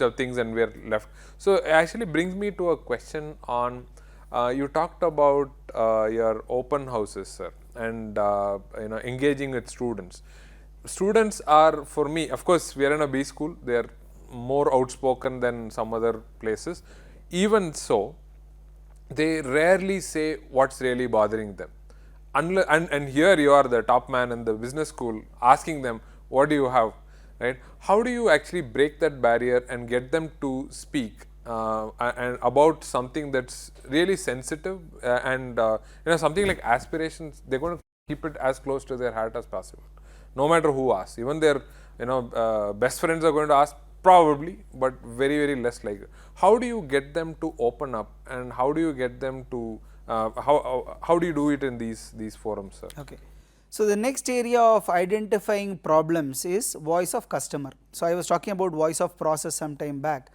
of things and we are left. So it actually brings me to a question on, you talked about your open houses, sir, and engaging with students. Students are, for me, of course, we are in a B school. They are more outspoken than some other places. Even so, they rarely say what's really bothering them. And here you are, the top man in the business school, asking them, what do you have, right? How do you actually break that barrier and get them to speak and about something that's really sensitive and something like aspirations? They're going to keep it as close to their heart as possible, no matter who asks. Even their best friends are going to ask, probably, but very, very less likely. How do you get them to open up, and how do you get them to how do you do it in these forums, sir? Okay. So the next area of identifying problems is voice of customer. So I was talking about voice of process some time back.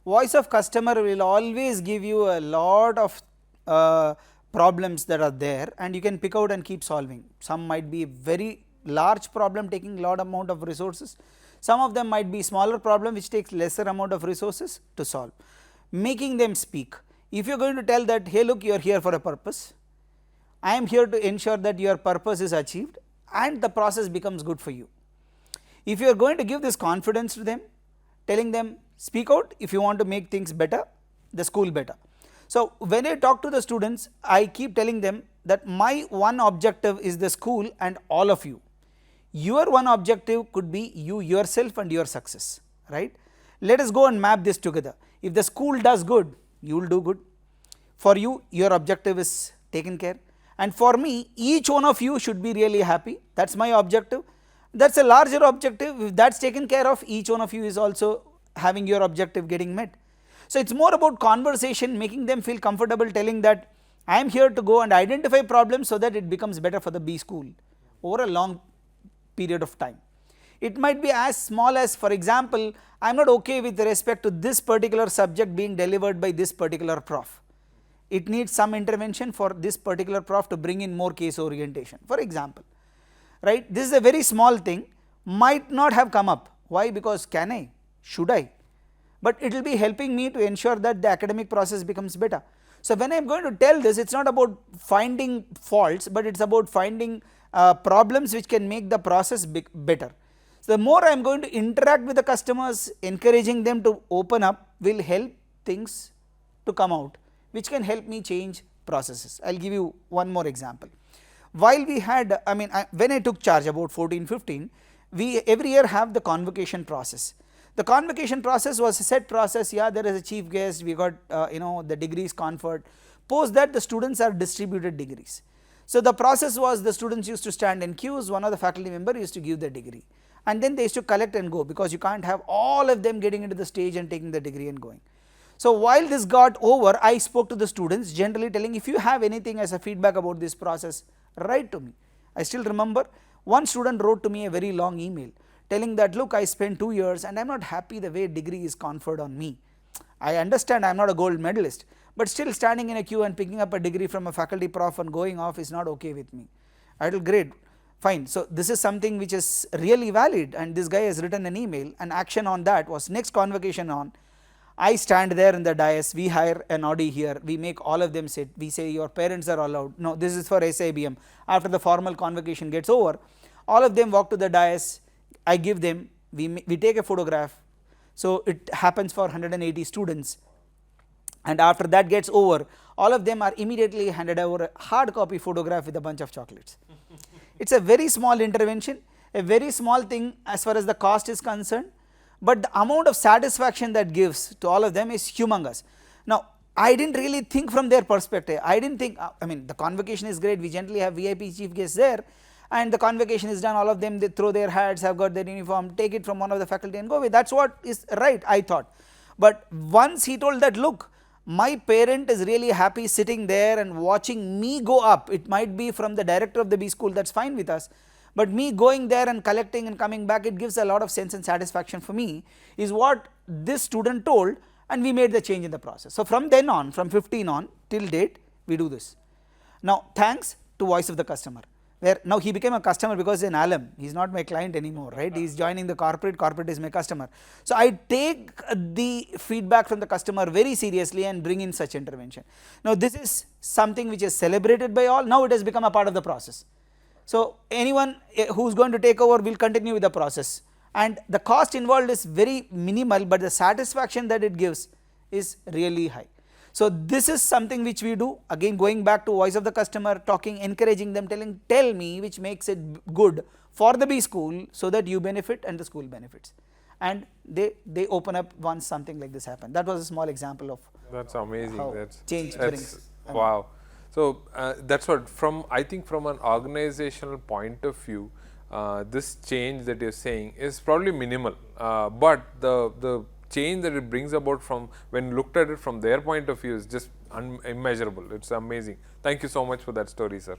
Voice of customer will always give you a lot of problems that are there, and you can pick out and keep solving. Some might be very large problem taking lot amount of resources. Some of them might be smaller problem which takes lesser amount of resources to solve. Making them speak. If you are going to tell that, hey look, you are here for a purpose, I am here to ensure that your purpose is achieved and the process becomes good for you. If you are going to give this confidence to them, telling them speak out if you want to make things better, the school better. So when I talk to the students, I keep telling them that my one objective is the school and all of you. Your one objective could be you yourself and your success, right? Let us go and map this together. If the school does good, you will do good. For you, your objective is taken care, and for me, each one of you should be really happy. That is my objective. That is a larger objective. If that is taken care of, each one of you is also having your objective getting met. So it is more about conversation, making them feel comfortable, telling that I am here to go and identify problems so that it becomes better for the B school over a long period of time. It might be as small as, for example, I am not okay with respect to this particular subject being delivered by this particular prof. It needs some intervention for this particular prof to bring in more case orientation, for example, right. This is a very small thing, might not have come up. Why? Because can I, should I, but it will be helping me to ensure that the academic process becomes better. So when I am going to tell this, it is not about finding faults, but it is about finding problems which can make the process better. So the more I am going to interact with the customers, encouraging them to open up will help things to come out, which can help me change processes. I will give you one more example. While we had, when I took charge about 14-15, we every year have the convocation process. The convocation process was a set process. Yeah, there is a chief guest, we got the degrees conferred. Post that, the students are distributed degrees. So the process was, the students used to stand in queues, one of the faculty member used to give the degree, and then they used to collect and go, because you can't have all of them getting into the stage and taking the degree and going. So while this got over, I spoke to the students, generally telling, if you have anything as a feedback about this process, write to me. I still remember one student wrote to me a very long email telling that, look, I spent 2 years and I am not happy the way degree is conferred on me. I understand I am not a gold medalist, but still standing in a queue and picking up a degree from a faculty prof and going off is not okay with me. I will grade, fine. So this is something which is really valid, and this guy has written an email, and action on that was next convocation on. I stand there in the dais, we hire an Audi here, we make all of them sit, we say your parents are allowed, no, this is for SIBM. After the formal convocation gets over, all of them walk to the dais, I give them, we take a photograph. So it happens for 180 students, and after that gets over, all of them are immediately handed over a hard copy photograph with a bunch of chocolates. It is a very small intervention, a very small thing as far as the cost is concerned, but the amount of satisfaction that gives to all of them is humongous. Now I did not really think from their perspective, I did not think, the convocation is great, we generally have VIP chief guests there, and the convocation is done, all of them, they throw their hats, have got their uniform, take it from one of the faculty and go away, that is what is right, I thought. But once he told that, look, my parent is really happy sitting there and watching me go up, it might be from the director of the B school, that is fine with us, but me going there and collecting and coming back, it gives a lot of sense and satisfaction for me, is what this student told, and we made the change in the process. So from then on, from 15 on till date, we do this. Now thanks to voice of the customer. where now he became a customer because he's an alum, he is not my client anymore, right? He is joining the corporate, corporate is my customer. So I take the feedback from the customer very seriously and bring in such intervention. Now this is something which is celebrated by all, now it has become a part of the process. So anyone who is going to take over will continue with the process, and the cost involved is very minimal, but the satisfaction that it gives is really high. So this is something which we do, again going back to voice of the customer, talking, encouraging them, telling, tell me which makes it good for the B school so that you benefit and the school benefits, and they open up once something like this happen. That was a small example of That's amazing. how That's change that's brings. wow. So that's what, from I think from an organizational point of view, this change that you're saying is probably minimal, but the change that it brings about from when looked at it from their point of view is just immeasurable. It's amazing. Thank you so much for that story, sir.